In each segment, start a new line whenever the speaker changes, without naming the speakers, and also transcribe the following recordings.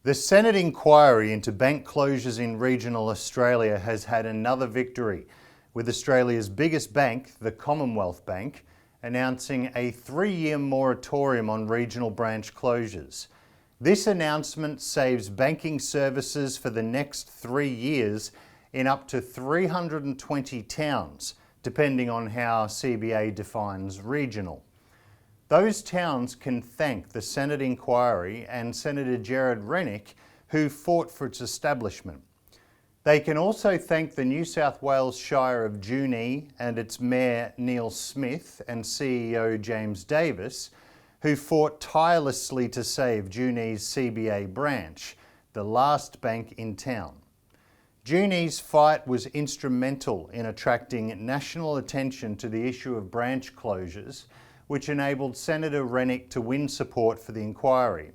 The Senate inquiry into bank closures in regional Australia has had another victory, with Australia's biggest bank, the Commonwealth Bank, announcing a 3-year moratorium on regional branch closures. This announcement saves banking services for the next 3 years in up to 320 towns, depending on how CBA defines regional. Those towns can thank the Senate inquiry and Senator Gerard Rennick, who fought for its establishment. They can also thank the New South Wales Shire of Junee and its Mayor Neil Smith and CEO James Davis, who fought tirelessly to save Junee's CBA Branch, the last bank in town. Junee's fight was instrumental in attracting national attention to the issue of branch closures, which enabled Senator Rennick to win support for the inquiry.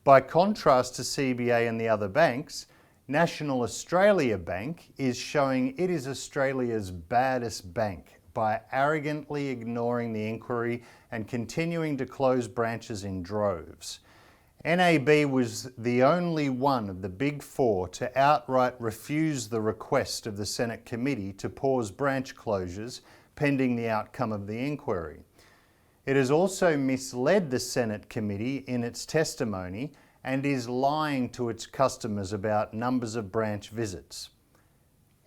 By contrast to CBA and the other banks, National Australia Bank is showing it is Australia's baddest bank by arrogantly ignoring the inquiry and continuing to close branches in droves. NAB was the only one of the Big Four to outright refuse the request of the Senate committee to pause branch closures pending the outcome of the inquiry. It has also misled the Senate committee in its testimony and is lying to its customers about numbers of branch visits.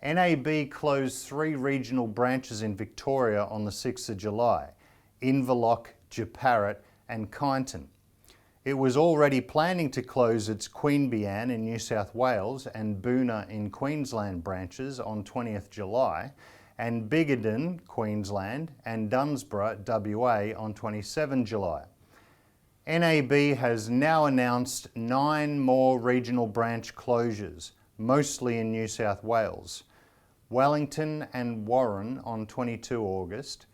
NAB closed 3 regional branches in Victoria on the 6th of July, Inverloch, Jeparit and Kyneton. It was already planning to close its Queanbeyan in New South Wales and Boonah in Queensland branches on 20th July, and Biggerdon, Queensland, and Dunsborough, WA on 27 July. NAB has now announced 9 more regional branch closures, mostly in New South Wales. Wellington and Warren on 22 August,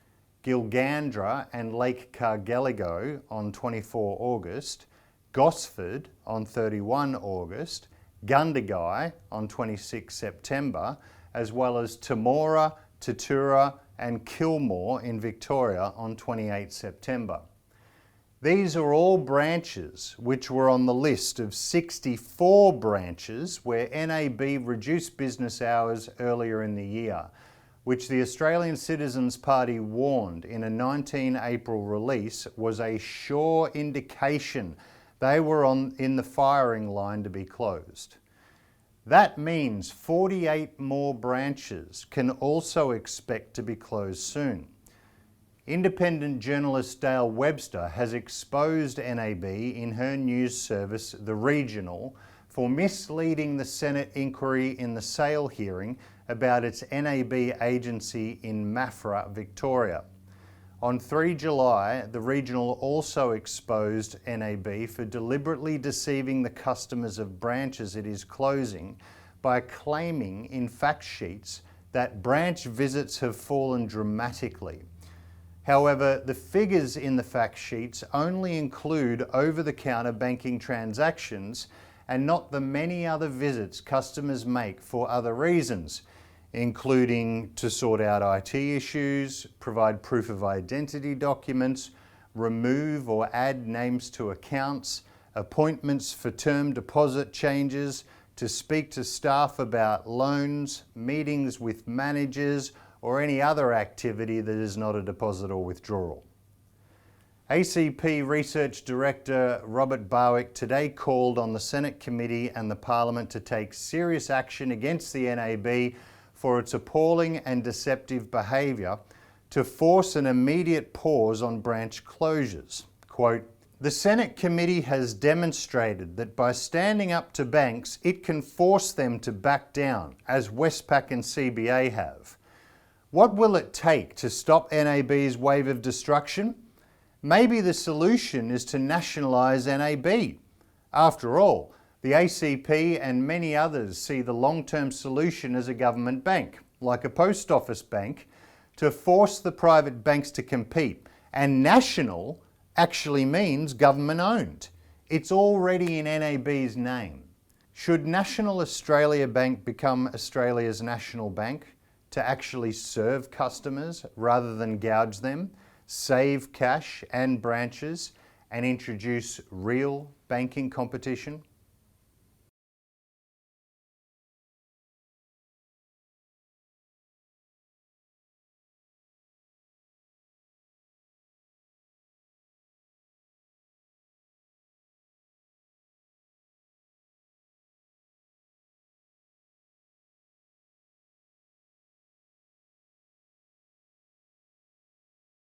Gilgandra and Lake Cargelligo on 24 August, Gosford on 31 August, Gundagai on 26 September, as well as Temora, Tatura and Kilmore in Victoria on 28 September. These are all branches which were on the list of 64 branches where NAB reduced business hours earlier in the year, which the Australian Citizens Party warned in a 19 April release was a sure indication they were in the firing line to be closed. That means 48 more branches can also expect to be closed soon. Independent journalist Dale Webster has exposed NAB in her news service, The Regional, for misleading the Senate inquiry in the sale hearing about its NAB agency in Maffra, Victoria. On 3 July, The Regional also exposed NAB for deliberately deceiving the customers of branches it is closing by claiming in fact sheets that branch visits have fallen dramatically. However, the figures in the fact sheets only include over-the-counter banking transactions and not the many other visits customers make for other reasons, including to sort out IT issues, provide proof of identity documents, remove or add names to accounts, appointments for term deposit changes, to speak to staff about loans, meetings with managers, or any other activity that is not a deposit or withdrawal. ACP Research Director Robert Barwick today called on the Senate Committee and the Parliament to take serious action against the NAB for its appalling and deceptive behaviour to force an immediate pause on branch closures. Quote, "The Senate Committee has demonstrated that by standing up to banks, it can force them to back down, as Westpac and CBA have. What will it take to stop NAB's wave of destruction? Maybe the solution is to nationalise NAB. After all, the ACP and many others see the long-term solution as a government bank, like a post office bank, to force the private banks to compete. And national actually means government-owned. It's already in NAB's name. Should National Australia Bank become Australia's national bank to actually serve customers rather than gouge them, save cash and branches, and introduce real banking competition?